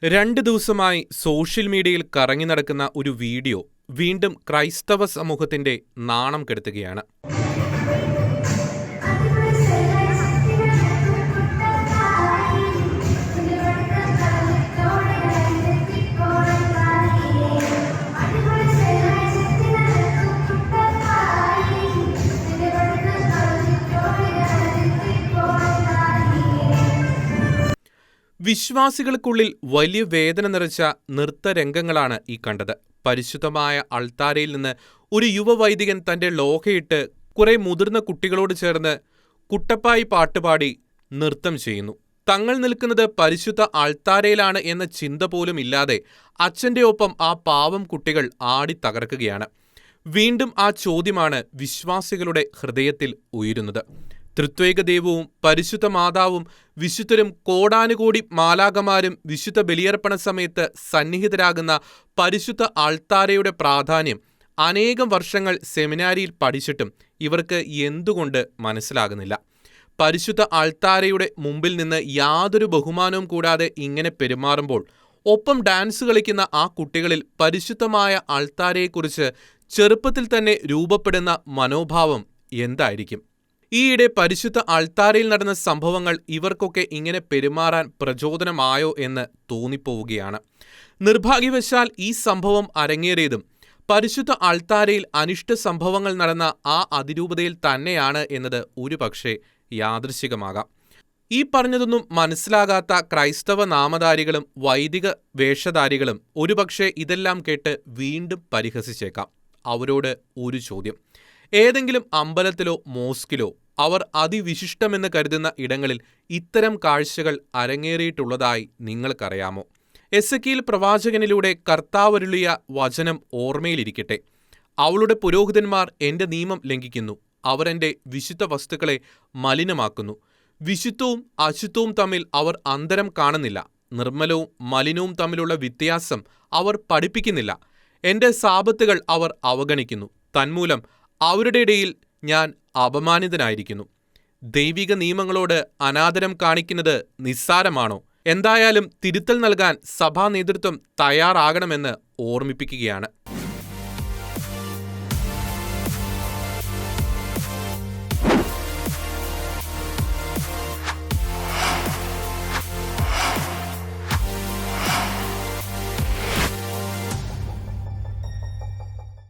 2 ദിവസമായി സോഷ്യൽ മീഡിയയിൽ കറങ്ങി നടക്കുന്ന ഒരു വീഡിയോ വീണ്ടും ക്രൈസ്തവ സമൂഹത്തിന്റെ നാണം കെടുത്തുകയാണ്. വിശ്വാസികൾക്കുള്ളിൽ വലിയ വേദന നിറച്ച നൃത്തരംഗങ്ങളാണ് ഈ കണ്ടത്. പരിശുദ്ധമായ അൾത്താരയിൽ നിന്ന് ഒരു യുവവൈദികൻ തന്റെ ലോഹയിട്ട് കുറെ മുതിർന്ന കുട്ടികളോട് ചേർന്ന് കുട്ടപ്പായി പാട്ടുപാടി നൃത്തം ചെയ്യുന്നു. തങ്ങൾ നിൽക്കുന്നത് പരിശുദ്ധ അൾത്താരയിലാണ് എന്ന ചിന്ത പോലും ഇല്ലാതെ അച്ഛന്റെ ഒപ്പം ആ പാവം കുട്ടികൾ ആടി തകർക്കുകയാണ്. വീണ്ടും ആ ചോദ്യമാണ് വിശ്വാസികളുടെ ഹൃദയത്തിൽ ഉയരുന്നത്. തൃത്വൈക ദൈവവും പരിശുദ്ധ മാതാവും വിശുദ്ധരും കോടാനുകോടി മാലാഖമാരും വിശുദ്ധ ബലിയർപ്പണ സമയത്ത് സന്നിഹിതരാകുന്ന പരിശുദ്ധ അൾത്താരയുടെ പ്രാധാന്യം അനേകം വർഷങ്ങൾ സെമിനാരിയിൽ പഠിച്ചിട്ടും ഇവർക്ക് എന്തുകൊണ്ട് മനസ്സിലാകുന്നില്ല? പരിശുദ്ധ അൾത്താരയുടെ മുമ്പിൽ നിന്ന് യാതൊരു ബഹുമാനവും കൂടാതെ ഇങ്ങനെ പെരുമാറുമ്പോൾ ഒപ്പം ഡാൻസ് കളിക്കുന്ന ആ കുട്ടികളിൽ പരിശുദ്ധമായ അൾത്താരയെക്കുറിച്ച് ചെറുപ്പത്തിൽ തന്നെ രൂപപ്പെടുന്ന മനോഭാവം എന്തായിരിക്കും? ഈയിടെ പരിശുദ്ധ അൾത്താരയിൽ നടന്ന സംഭവങ്ങൾ ഇവർക്കൊക്കെ ഇങ്ങനെ പെരുമാറാൻ പ്രചോദനമായോ എന്ന് തോന്നിപ്പോവുകയാണ്. നിർഭാഗ്യവശാൽ ഈ സംഭവം അരങ്ങേറിയതും പരിശുദ്ധ അൾത്താരയിൽ അനിഷ്ട സംഭവങ്ങൾ നടന്ന ആ അതിരൂപതയിൽ തന്നെയാണ് എന്നത് ഒരുപക്ഷെ യാദൃശ്ചികമാകാം. ഈ പറഞ്ഞതൊന്നും മനസ്സിലാകാത്ത ക്രൈസ്തവ നാമധാരികളും വൈദിക വേഷധാരികളും ഒരുപക്ഷെ ഇതെല്ലാം കേട്ട് വീണ്ടും പരിഹസിച്ചേക്കാം. അവരോട് ഒരു ചോദ്യം: ഏതെങ്കിലും അമ്പലത്തിലോ മോസ്കിലോ അവർ അതിവിശിഷ്ടമെന്ന് കരുതുന്ന ഇടങ്ങളിൽ ഇത്തരം കാഴ്ചകൾ അരങ്ങേറിയിട്ടുള്ളതായി നിങ്ങൾക്കറിയാമോ? എസെക്കിയേൽ പ്രവാചകനിലൂടെ കർത്താവരുളിയ വചനം ഓർമ്മയിലിരിക്കട്ടെ. അവളുടെ പുരോഹിതന്മാർ എന്റെ നിയമം ലംഘിക്കുന്നു, അവർ എന്റെ വിശുദ്ധ വസ്തുക്കളെ മലിനമാക്കുന്നു. വിശുദ്ധവും അശുദ്ധവും തമ്മിൽ അവർ അന്തരം കാണുന്നില്ല, നിർമ്മലവും മലിനവും തമ്മിലുള്ള വ്യത്യാസം അവർ പഠിപ്പിക്കുന്നില്ല. എന്റെ സാബത്തുകൾ അവർ അവഗണിക്കുന്നു, തന്മൂലം അവരുടെ ഇടയിൽ ഞാൻ അപമാനിതനായിരിക്കുന്നു. ദൈവിക നിയമങ്ങളോട് അനാദരം കാണിക്കുന്നത് നിസ്സാരമാണോ? എന്തായാലും തിരുത്തൽ നൽകാൻ സഭാ നേതൃത്വം തയ്യാറാകണമെന്ന് ഓർമ്മിപ്പിക്കുകയാണ്.